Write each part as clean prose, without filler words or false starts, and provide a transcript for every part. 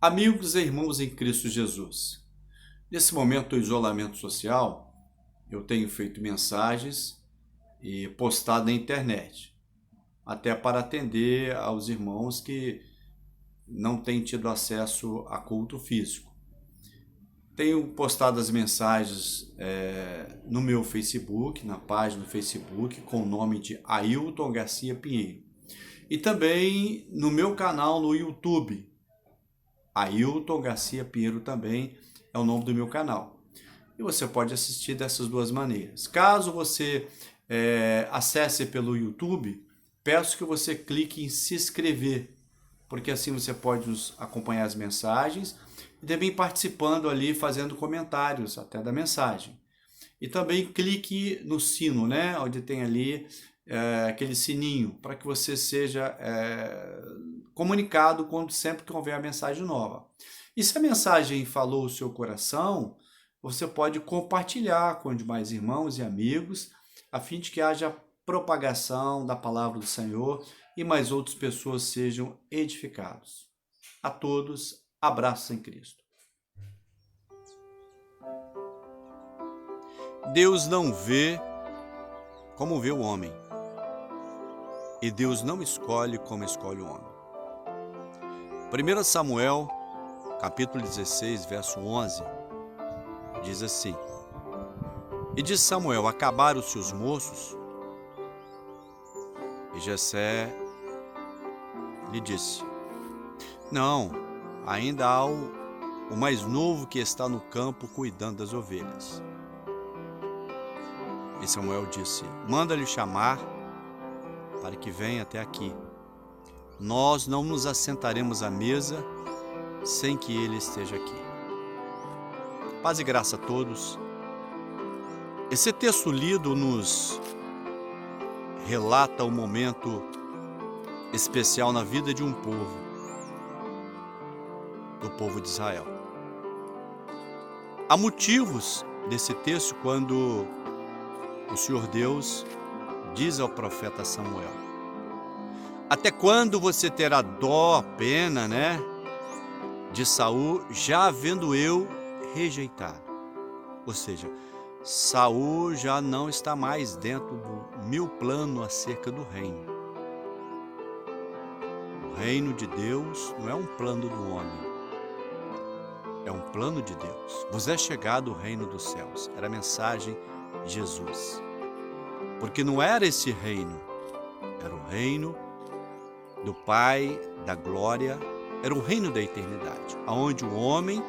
Amigos e irmãos em Cristo Jesus, nesse momento do isolamento social, eu tenho feito mensagens e postado na internet, até para atender aos irmãos que não têm tido acesso a culto físico. Tenho postado as mensagens no meu Facebook, na página do Facebook, com o nome de Ailton Garcia Pinheiro. E também no meu canal no YouTube, Ailton Garcia Pinheiro também é o nome do meu canal. E você pode assistir dessas duas maneiras. Caso você acesse pelo YouTube, peço que você clique em se inscrever, porque assim você pode nos acompanhar as mensagens e também participando ali, fazendo comentários até da mensagem. E também clique no sino, né, onde tem ali aquele sininho, para que você seja comunicado quando sempre que houver a mensagem nova. E se a mensagem falou o seu coração, você pode compartilhar com demais irmãos e amigos, a fim de que haja propagação da palavra do Senhor e mais outras pessoas sejam edificados. A todos, abraços em Cristo. Deus não vê como vê o homem, e Deus não escolhe como escolhe o homem. 1 Samuel, capítulo 16, verso 11, diz assim: E disse Samuel: acabaram os seus moços? E Jessé lhe disse: Não, ainda há o mais novo que está no campo cuidando das ovelhas. E Samuel disse: Manda-lhe chamar para que venha até aqui. Nós não nos assentaremos à mesa sem que ele esteja aqui. Paz e graça a todos. Esse texto lido nos relata um momento especial na vida de um povo, do povo de Israel. Há motivos desse texto quando o Senhor Deus diz ao profeta Samuel: até quando você terá dó, pena, de Saul, já havendo eu rejeitado? Ou seja, Saul já não está mais dentro do meu plano acerca do reino. O reino de Deus não é um plano do homem, é um plano de Deus. Vos é chegado o reino dos céus. Era a mensagem de Jesus. Porque não era esse reino, era o reino do Pai da glória, era o reino da eternidade, onde o homem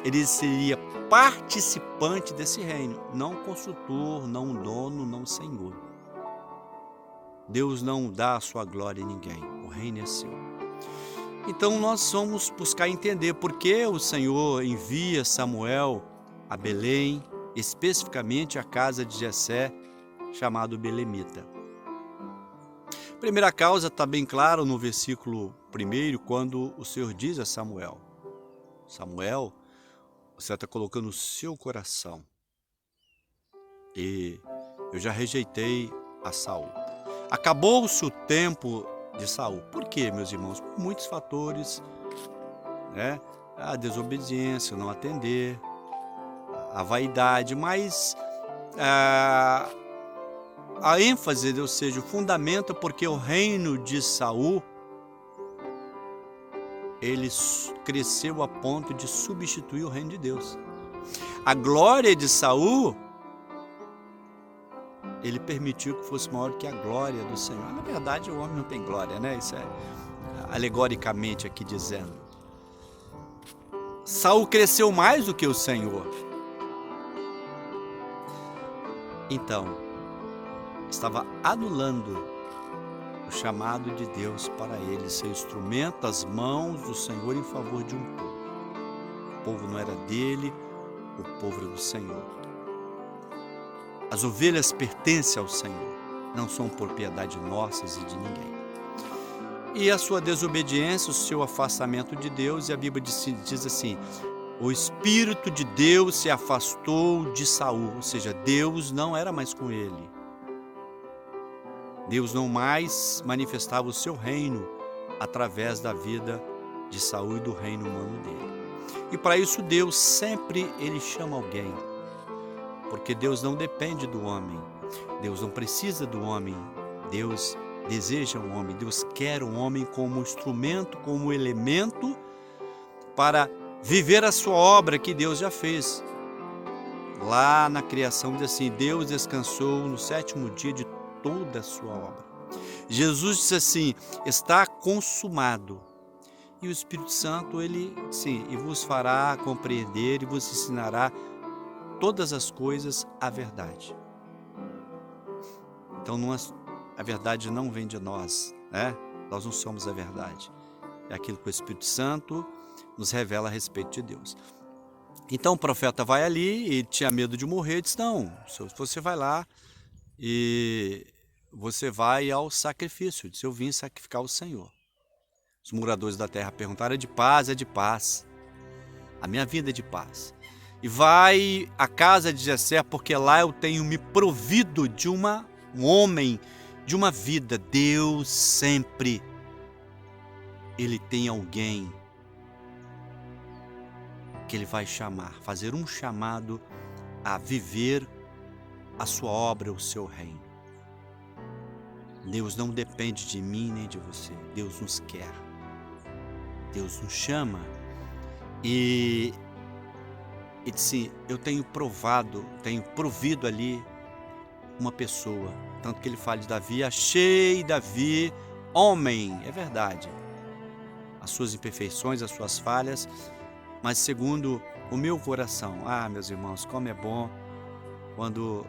ele seria participante desse reino, não consultor, não dono, não senhor. Deus não dá a sua glória a ninguém, o reino é seu. Então nós vamos buscar entender por que o Senhor envia Samuel a Belém, especificamente a casa de Jessé, chamado Belemita. Primeira causa está bem claro no versículo 1, quando o Senhor diz a Samuel: Samuel, você está colocando o seu coração, e eu já rejeitei a Saul. Acabou-se o tempo de Saul. Por quê, meus irmãos? Por muitos fatores, a desobediência, não atender, a vaidade, mas a ênfase, ou seja, o fundamento, porque o reino de Saul, ele cresceu a ponto de substituir o reino de Deus. A glória de Saul, ele permitiu que fosse maior que a glória do Senhor. Na verdade, o homem não tem glória, Isso é alegoricamente aqui dizendo. Saul cresceu mais do que o Senhor. Então, estava anulando o chamado de Deus para ele ser instrumento das mãos do Senhor em favor de um povo. O povo não era dele, o povo era do Senhor. As ovelhas pertencem ao Senhor, não são propriedade nossas e de ninguém. E a sua desobediência, o seu afastamento de Deus, e a Bíblia diz assim: o Espírito de Deus se afastou de Saul, ou seja, Deus não era mais com ele. Deus não mais manifestava o seu reino através da vida de Saul e do reino humano dele. E para isso Deus sempre ele chama alguém, porque Deus não depende do homem, Deus não precisa do homem, Deus deseja um homem, Deus quer um homem como instrumento, como elemento para viver a sua obra que Deus já fez. Lá na criação diz assim, Deus descansou no 7º dia de toda a sua obra. Jesus disse assim, está consumado. E o Espírito Santo, ele, sim, e vos fará compreender e vos ensinará todas as coisas a verdade. Então, a verdade não vem de nós, né? Nós não somos a verdade. É aquilo que o Espírito Santo nos revela a respeito de Deus. Então, o profeta vai ali e tinha medo de morrer, disse, não, você vai lá e você vai ao sacrifício. Disse, eu vim sacrificar o Senhor. Os moradores da terra perguntaram, é de paz, é de paz. A minha vida é de paz. E vai à casa de Jessé, porque lá eu tenho me provido de um homem, de uma vida. Deus sempre, ele tem alguém que ele vai chamar, fazer um chamado a viver a sua obra, o seu reino. Deus não depende de mim nem de você. Deus nos quer. Deus nos chama e disse, eu tenho provido ali uma pessoa. Tanto que ele fala de Davi, achei Davi homem, é verdade. As suas imperfeições, as suas falhas, mas segundo o meu coração. Ah, meus irmãos, como é bom quando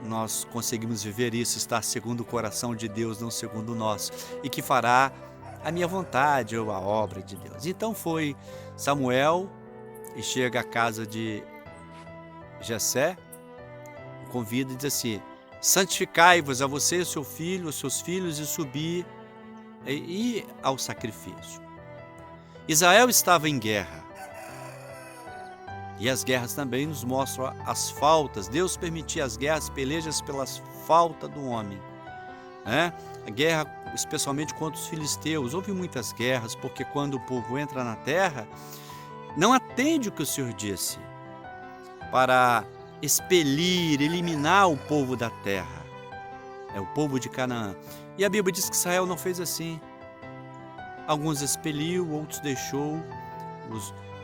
nós conseguimos viver isso, estar segundo o coração de Deus, não segundo o nosso, e que fará a minha vontade ou a obra de Deus. Então foi Samuel e chega à casa de Jessé, convida e diz assim, santificai-vos a você, seu filho, os seus filhos, e subir e ao sacrifício. Israel estava em guerra. E as guerras também nos mostram as faltas. Deus permitia as guerras, pelejas pelas faltas do homem. Né? A guerra, especialmente contra os filisteus. Houve muitas guerras, porque quando o povo entra na terra, não atende o que o Senhor disse, para expelir, eliminar o povo da terra. É o povo de Canaã. E a Bíblia diz que Israel não fez assim. Alguns expeliu, outros deixou.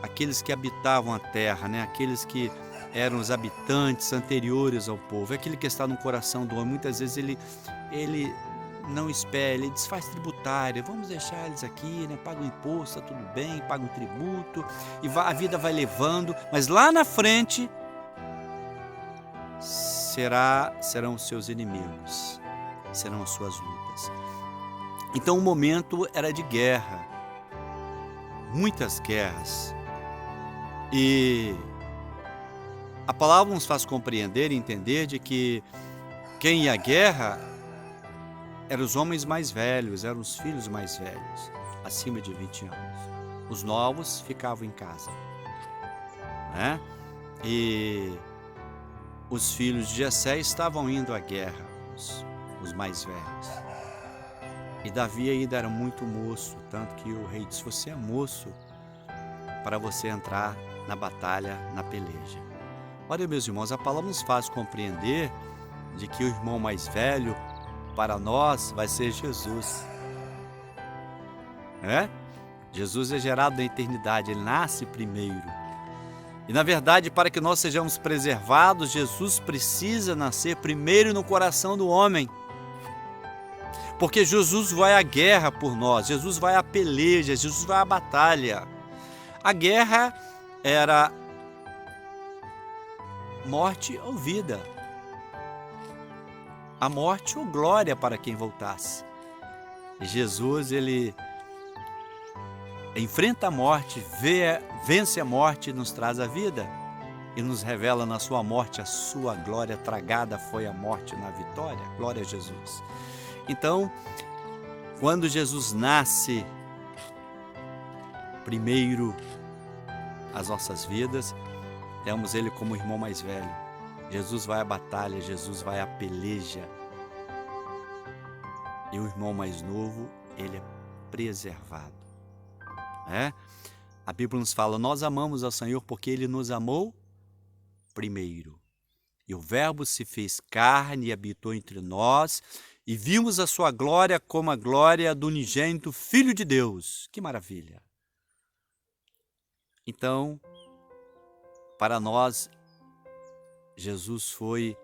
Aqueles que habitavam a terra, né? Aqueles que eram os habitantes anteriores ao povo, é aquele que está no coração do homem. Muitas vezes ele não espera, ele desfaz tributária, vamos deixar eles aqui, né? Paga o imposto, tá tudo bem, paga o tributo, e a vida vai levando, mas lá na frente serão os seus inimigos, serão as suas lutas. Então o momento era de guerra, muitas guerras. E a palavra nos faz compreender e entender de que quem ia à guerra eram os homens mais velhos, eram os filhos mais velhos, acima de 20 anos. Os novos ficavam em casa, né? E os filhos de Jessé estavam indo à guerra, os mais velhos. E Davi ainda era muito moço, tanto que o rei disse, você é moço para você entrar na batalha, na peleja. Olha, meus irmãos, a palavra nos faz compreender de que o irmão mais velho, para nós, vai ser Jesus. Jesus é gerado na eternidade, ele nasce primeiro. E, na verdade, para que nós sejamos preservados, Jesus precisa nascer primeiro no coração do homem. Porque Jesus vai à guerra por nós, Jesus vai à peleja, Jesus vai à batalha. A guerra era morte ou vida. A morte ou glória para quem voltasse. Jesus, ele enfrenta a morte, vence a morte e nos traz a vida. E nos revela na sua morte a sua glória, tragada foi a morte na vitória. Glória a Jesus. Então, quando Jesus nasce, primeiro as nossas vidas, temos ele como irmão mais velho. Jesus vai à batalha, Jesus vai à peleja. E o irmão mais novo, ele é preservado. né? A Bíblia nos fala, nós amamos ao Senhor porque Ele nos amou primeiro. E o Verbo se fez carne e habitou entre nós, e vimos a sua glória como a glória do unigênito Filho de Deus. Que maravilha! Então, para nós, Jesus foi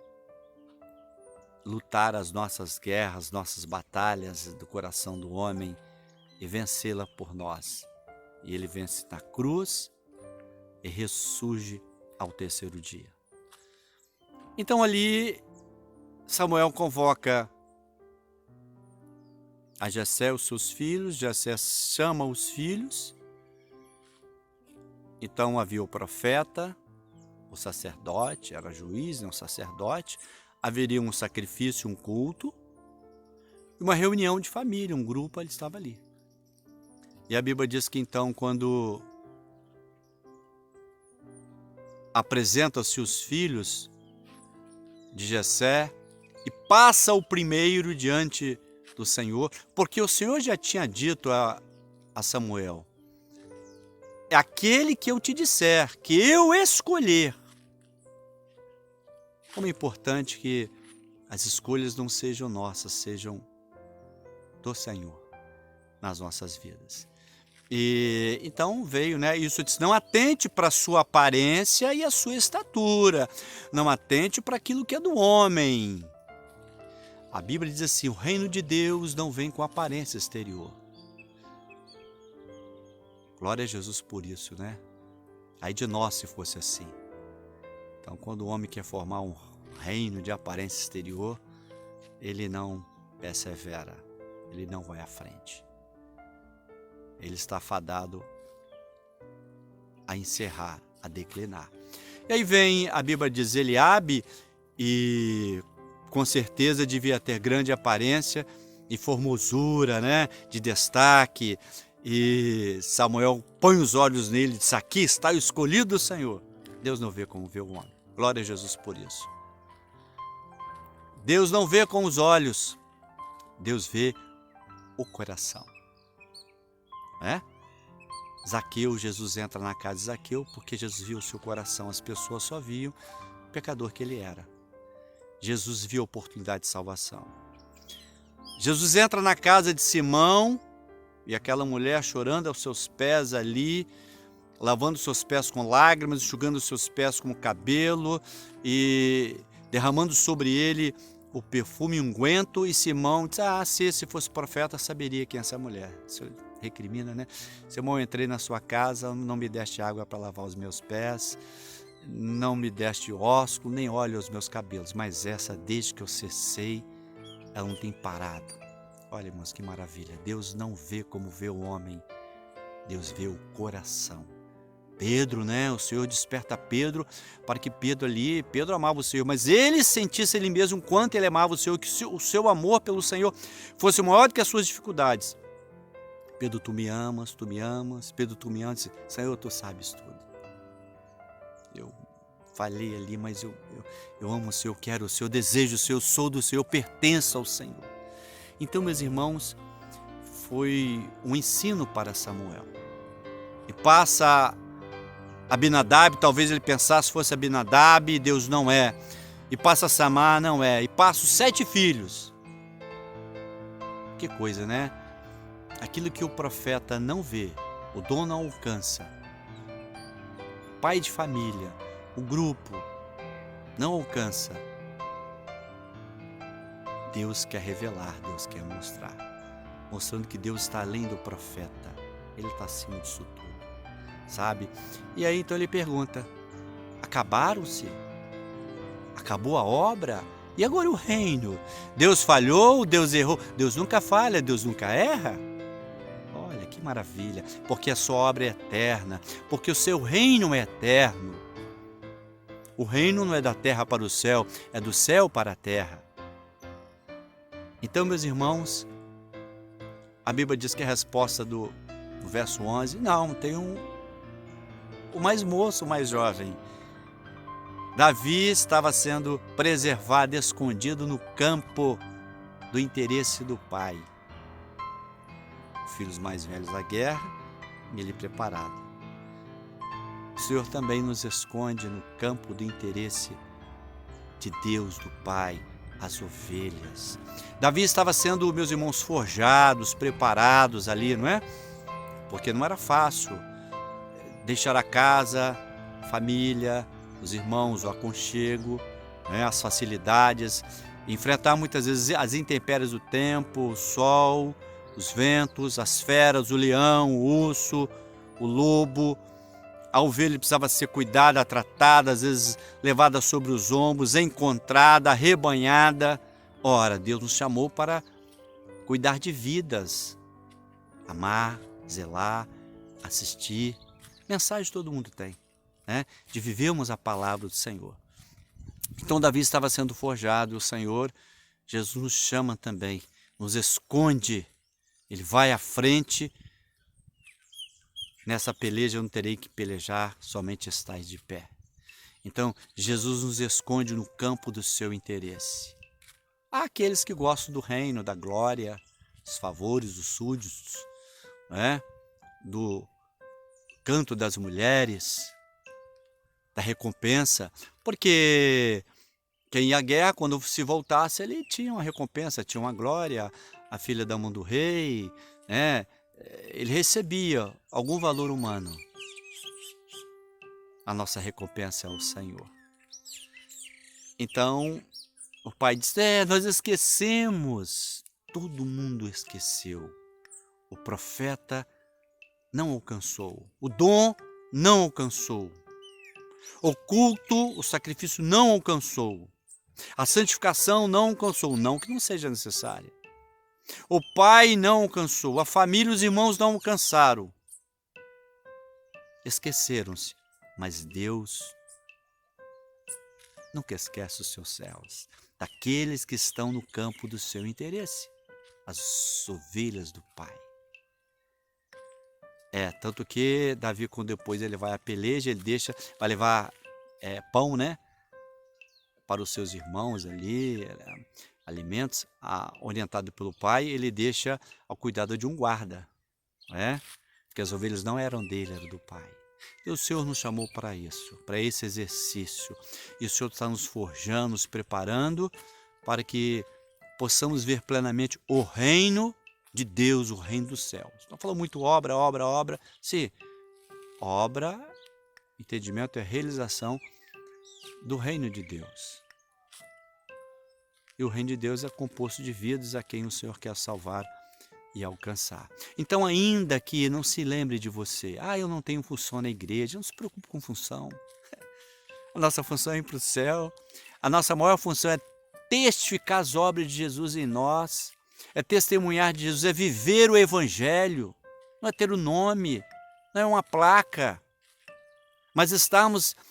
lutar as nossas guerras, nossas batalhas do coração do homem e vencê-la por nós. E Ele vence na cruz e ressurge ao terceiro dia. Então ali, Samuel convoca a Jessé, os seus filhos, Jessé chama os filhos. Então havia o profeta, o sacerdote, era juiz, um sacerdote, haveria um sacrifício, um culto, uma reunião de família, um grupo ele estava ali. E a Bíblia diz que então quando apresenta-se os filhos de Jessé e passa o primeiro diante do Senhor, porque o Senhor já tinha dito a Samuel, é aquele que eu te disser, que eu escolher. Como é importante que as escolhas não sejam nossas, sejam do Senhor nas nossas vidas. E então veio, né? Isso diz, não atente para a sua aparência e a sua estatura, não atente para aquilo que é do homem. A Bíblia diz assim, o reino de Deus não vem com aparência exterior. Glória a Jesus por isso, né? Aí de nós se fosse assim. Então, quando o homem quer formar um reino de aparência exterior, ele não persevera, ele não vai à frente. Ele está fadado a encerrar, a declinar. E aí vem, a Bíblia diz, Eliabe, e com certeza devia ter grande aparência e formosura, né? De destaque. E Samuel põe os olhos nele e diz, aqui está o escolhido do Senhor. Deus não vê como vê o homem. Glória a Jesus por isso. Deus não vê com os olhos, Deus vê o coração. Zaqueu, Jesus entra na casa de Zaqueu porque Jesus viu o seu coração. As pessoas só viam o pecador que ele era. Jesus viu a oportunidade de salvação. Jesus entra na casa de Simão e aquela mulher chorando aos seus pés ali, lavando seus pés com lágrimas, enxugando seus pés com o cabelo e derramando sobre ele o perfume unguento. E Simão disse, se fosse profeta, saberia quem é essa mulher. Isso recrimina, né? Simão, eu entrei na sua casa, não me deste água para lavar os meus pés, não me deste ósculo, nem óleo aos meus cabelos, mas essa, desde que eu cessei, ela não tem parado. Olha, irmãos, que maravilha. Deus não vê como vê o homem, Deus vê o coração. Pedro, né? O Senhor desperta Pedro para que Pedro amava o Senhor, mas ele sentisse ele mesmo quanto ele amava o Senhor, que o seu amor pelo Senhor fosse maior do que as suas dificuldades. Pedro, tu me amas, Pedro, tu me amas, Senhor, tu sabes tudo. Eu falhei ali, mas eu amo o Senhor, eu quero o Senhor, eu desejo o Senhor, eu sou do Senhor, eu pertenço ao Senhor. Então, meus irmãos, foi um ensino para Samuel. E passa Abinadab, talvez ele pensasse fosse Abinadab, Deus não é. E passa Samar, não é. E passa os 7 filhos. Que coisa, né? Aquilo que o profeta não vê, o dom não alcança. Pai de família, o grupo não alcança. Deus quer revelar, Deus quer mostrar. Mostrando que Deus está além do profeta. Ele está acima disso tudo. Sabe? E aí então ele pergunta, acabaram-se? Acabou a obra? E agora o reino? Deus falhou? Deus errou? Deus nunca falha, Deus nunca erra? Olha que maravilha, porque a sua obra é eterna, porque o seu reino é eterno. O reino não é da terra para o céu, é do céu para a terra. Então, meus irmãos, a Bíblia diz que a resposta do verso 11, não, tem o mais moço, o mais jovem. Davi estava sendo preservado, escondido no campo do interesse do pai. Filhos mais velhos da guerra, nele preparado. O Senhor também nos esconde no campo do interesse de Deus, do Pai, as ovelhas. Davi estava sendo, meus irmãos, forjados, preparados ali, não é? Porque não era fácil deixar a casa, a família, os irmãos, o aconchego, né, as facilidades, enfrentar muitas vezes as intempéries do tempo, o sol, os ventos, as feras, o leão, o urso, o lobo. A ovelha precisava ser cuidada, tratada, às vezes levada sobre os ombros, encontrada, rebanhada. Ora, Deus nos chamou para cuidar de vidas, amar, zelar, assistir. Mensagem todo mundo tem, né? De vivermos a palavra do Senhor. Então Davi estava sendo forjado e o Senhor, Jesus nos chama também, nos esconde. Ele vai à frente. Nessa peleja eu não terei que pelejar, somente estais de pé. Então Jesus nos esconde no campo do seu interesse. Há aqueles que gostam do reino, da glória, dos favores, dos súditos, né? Do canto das mulheres, da recompensa, porque quem ia à guerra, quando se voltasse, ele tinha uma recompensa, tinha uma glória, a filha da mão do rei, né? Ele recebia algum valor humano. A nossa recompensa é o Senhor. Então, o pai diz, nós esquecemos. Todo mundo esqueceu. O profeta não alcançou. O dom não alcançou. O culto, o sacrifício não alcançou. A santificação não alcançou. Não que não seja necessária. O pai não alcançou. A família e os irmãos não alcançaram. Esqueceram-se. Mas Deus nunca esquece os seus céus. Daqueles que estão no campo do seu interesse. As ovelhas do pai. Tanto que Davi, quando depois ele vai à peleja, ele vai levar pão, né? Para os seus irmãos ali, alimentos, orientado pelo pai, ele deixa ao cuidado de um guarda, né? Porque as ovelhas não eram dele, eram do pai. E o Senhor nos chamou para isso, para esse exercício. E o Senhor está nos forjando, nos preparando para que possamos ver plenamente o reino de Deus, o reino dos céus. Não falou muito obra, obra, obra. Sim, obra, entendimento é realização do reino de Deus. E o reino de Deus é composto de vidas a quem o Senhor quer salvar e alcançar. Então, ainda que não se lembre de você, eu não tenho função na igreja, não se preocupe com função. A nossa função é ir para o céu. A nossa maior função é testificar as obras de Jesus em nós, é testemunhar de Jesus, é viver o evangelho, não é ter o nome, não é uma placa, mas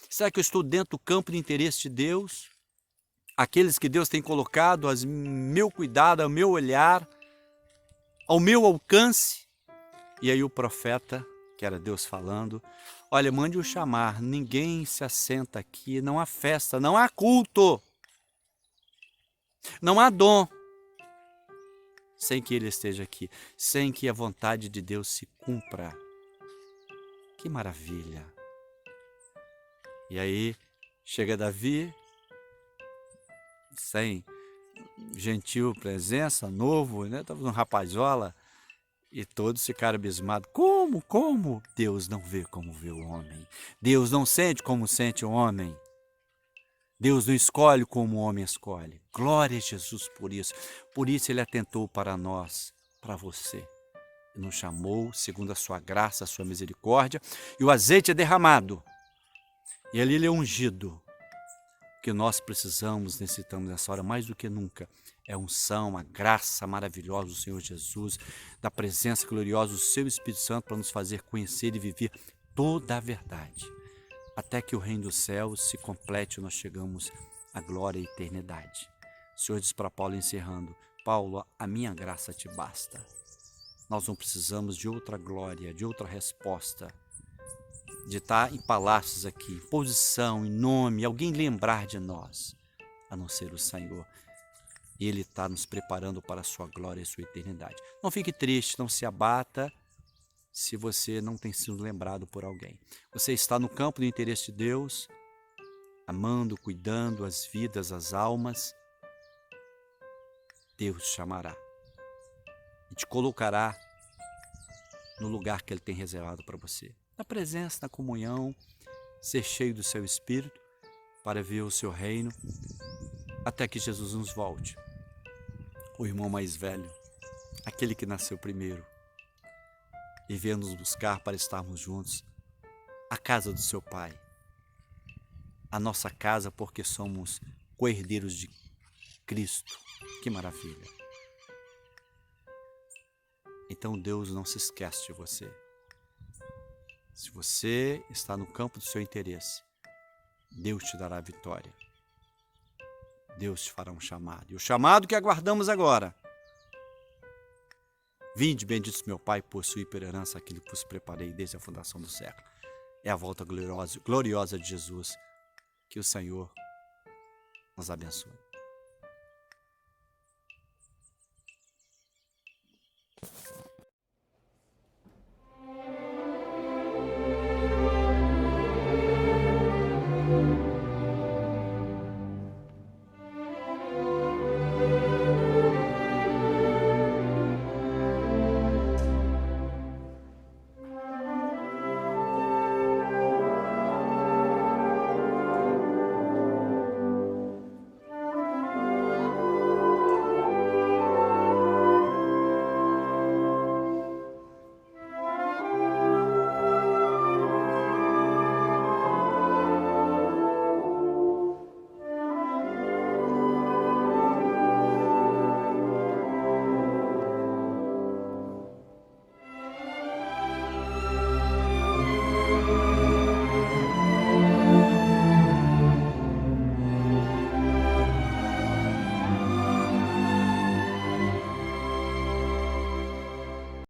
será que eu estou dentro do campo de interesse de Deus? Aqueles que Deus tem colocado ao meu cuidado, ao meu olhar, ao meu alcance? E aí o profeta, que era Deus falando, olha, mande-o chamar, ninguém se assenta aqui, não há festa, não há culto, não há dom, sem que ele esteja aqui, sem que a vontade de Deus se cumpra. Que maravilha! E aí chega Davi, sem gentil presença, novo, né? Estava um rapazola, e todos ficaram abismados. Como? Deus não vê como vê o homem. Deus não sente como sente o homem. Deus não escolhe como o homem escolhe. Glória a Jesus por isso. Por isso ele atentou para nós, para você. E nos chamou segundo a sua graça, a sua misericórdia. E o azeite é derramado. E ali ele é ungido. O que nós necessitamos nessa hora mais do que nunca. É a unção, a graça maravilhosa do Senhor Jesus, da presença gloriosa do seu Espírito Santo para nos fazer conhecer e viver toda a verdade. Até que o reino dos céus se complete, nós chegamos à glória e eternidade. O Senhor diz para Paulo, encerrando, Paulo, a minha graça te basta. Nós não precisamos de outra glória, de outra resposta, de estar em palácios aqui, em posição, em nome, alguém lembrar de nós, a não ser o Senhor. E Ele está nos preparando para a sua glória e a sua eternidade. Não fique triste, não se abata, se você não tem sido lembrado por alguém. Você está no campo do interesse de Deus, amando, cuidando as vidas, as almas. Deus te chamará e te colocará no lugar que Ele tem reservado para você. Na presença, na comunhão, ser cheio do seu Espírito para ver o seu reino até que Jesus nos volte. O irmão mais velho, aquele que nasceu primeiro, e venha nos buscar para estarmos juntos, a casa do seu Pai, a nossa casa, porque somos co-herdeiros de Cristo. Que maravilha! Então Deus não se esquece de você. Se você está no campo do seu interesse, Deus te dará a vitória. Deus te fará um chamado. E o chamado que aguardamos agora: vinde, bendito meu Pai, possui por herança aquilo que vos preparei desde a fundação do século. É a volta gloriosa de Jesus. Que o Senhor nos abençoe.